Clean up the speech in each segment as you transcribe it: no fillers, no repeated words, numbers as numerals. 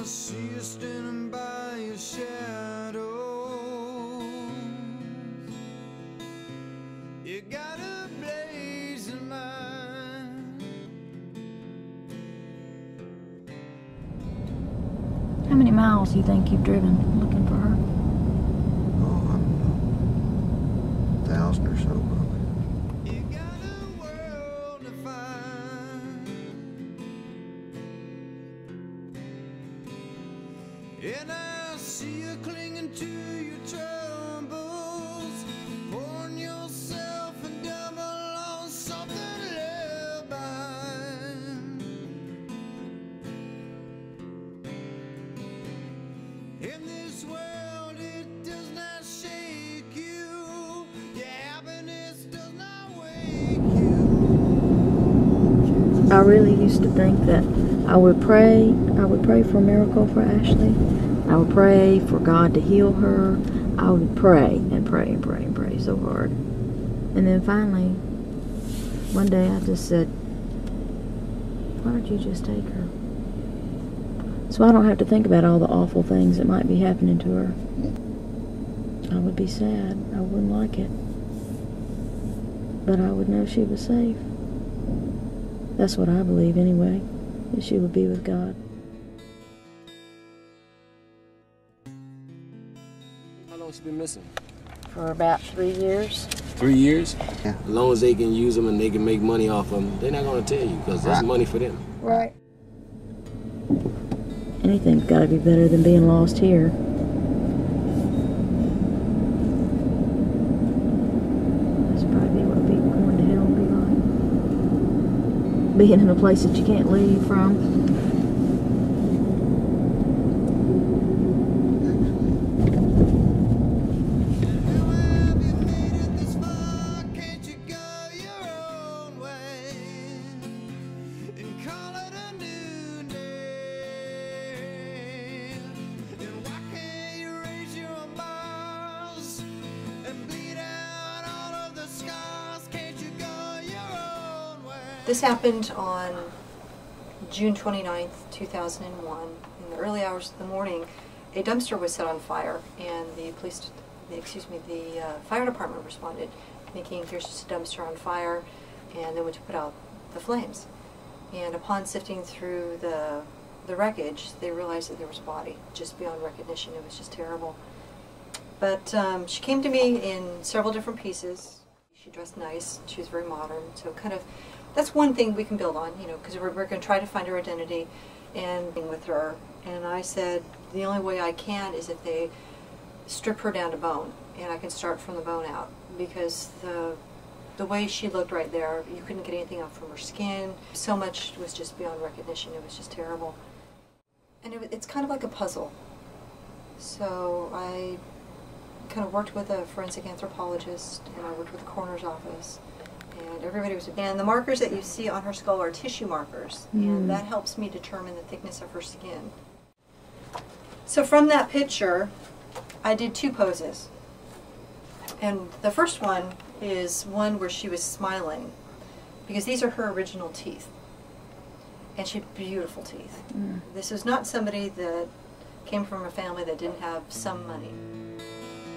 I see you standing by your shadows. You got a blaze in mind. How many miles do you think you've driven looking for her? Oh, I don't know. 1,000 or so, probably. You got a world to find. And I see you clinging to your troubles, pouring yourself a double on something left behind. In this world, it does not shake you. Your happiness does not wake you. I really used to think that I would pray for a miracle for Ashley. I would pray for God to heal her. I would pray and pray and pray and pray so hard. And then finally, one day I just said, why don't you just take her? So I don't have to think about all the awful things that might be happening to her. I would be sad. I wouldn't like it. But I would know she was safe. That's what I believe anyway, that she would be with God. How long has she been missing? For about 3 years. 3 years? Yeah. As long as they can use them and they can make money off them, they're not going to tell you because that's money for them. Right. Anything's got to be better than being lost here. That's probably what going to hell would be like. Being in a place that you can't leave from. This happened on June 29th, 2001. In the early hours of the morning, a dumpster was set on fire, and the fire department responded, thinking here's just a dumpster on fire, and they went to put out the flames. And upon sifting through the wreckage, they realized that there was a body just beyond recognition. It was just terrible. But she came to me in several different pieces. She dressed nice. She was very modern, so kind of. That's one thing we can build on, you know, because we're going to try to find her identity and be with her. And I said, the only way I can is if they strip her down to bone, and I can start from the bone out, because the way she looked right there, you couldn't get anything out from her skin. So much was just beyond recognition. It was just terrible. And it's kind of like a puzzle. So I kind of worked with a forensic anthropologist, and I worked with the coroner's office. And everybody was, and the markers that you see on her skull are tissue markers, and that helps me determine the thickness of her skin. So from that picture, I did 2 poses. And the first one is one where she was smiling, because these are her original teeth. And she had beautiful teeth. This is not somebody that came from a family that didn't have some money.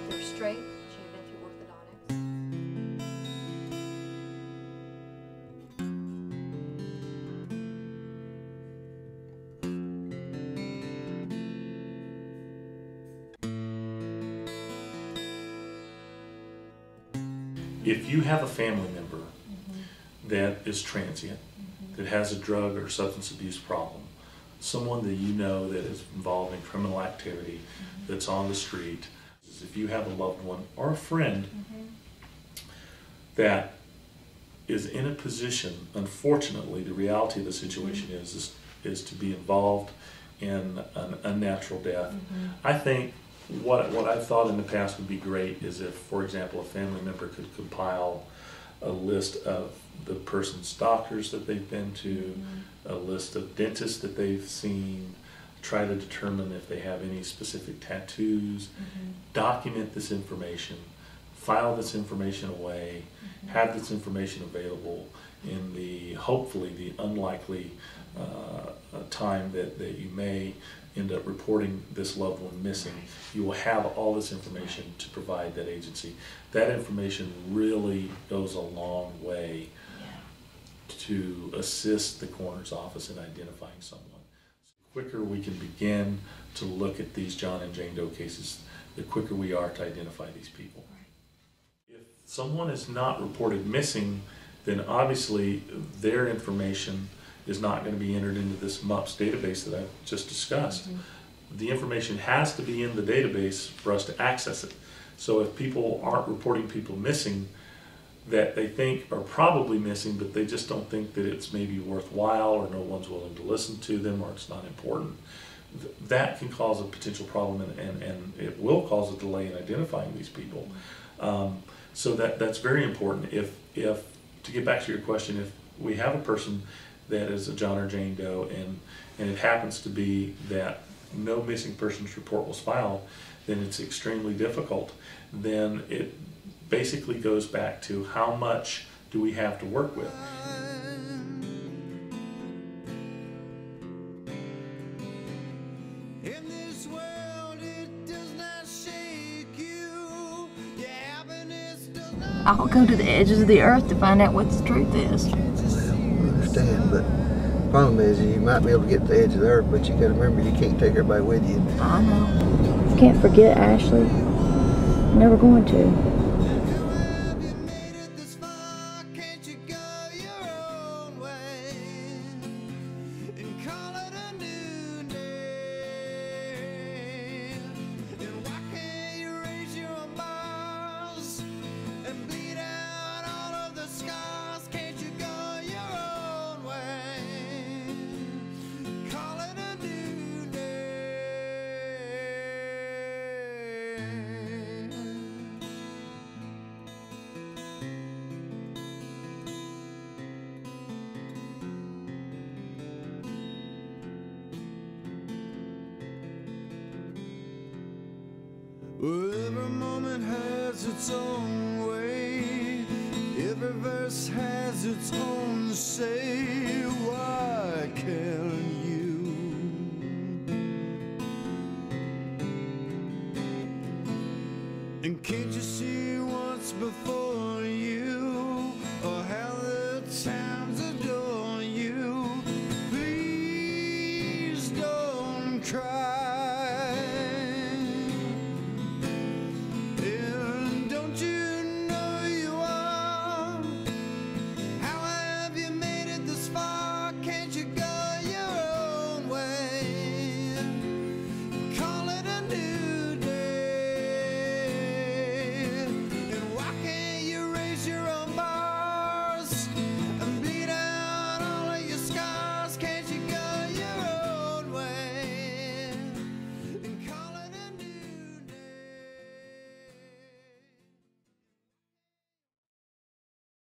They were straight. She had been through orthodontics. If you have a family member that is transient, that has a drug or substance abuse problem, someone that you know that is involved in criminal activity, that's on the street, if you have a loved one or a friend that is in a position, unfortunately, the reality of the situation is to be involved in an unnatural death. I think what I've thought in the past would be great is if, for example, a family member could compile a list of the person's doctors that they've been to, a list of dentists that they've seen, try to determine if they have any specific tattoos, document this information, file this information away, have this information available in the, hopefully, the unlikely time that you may end up reporting this loved one missing, you will have all this information to provide that agency. That information really goes a long way to assist the coroner's office in identifying someone. The quicker we can begin to look at these John and Jane Doe cases, the quicker we are to identify these people. If someone is not reported missing, then obviously their information is not going to be entered into this MUPS database that I've just discussed. The information has to be in the database for us to access it. So if people aren't reporting people missing that they think are probably missing, but they just don't think that it's maybe worthwhile, or no one's willing to listen to them, or it's not important, that can cause a potential problem, and it will cause a delay in identifying these people. So that's very important. If to get back to your question, if we have a person that is a John or Jane Doe, and it happens to be that no missing persons report was filed, then it's extremely difficult. Then it basically goes back to how much do we have to work with. In this world, it does not shake you. Your happiness does not. I'll go to the edges of the earth to find out what the truth is. Well, I understand, but the problem is you might be able to get to the edge of the earth, but you got to remember you can't take everybody with you. I know. You can't forget Ashley. Never going to. Have you made it this far? Can't you go your own way and call it a new day? And why can't you raise your own bars and bleed out all of the scars? Can't you go your own way? Call it a new day. Well, every moment has its own way. Every verse has its own say. Why can't you? And can't you see once before?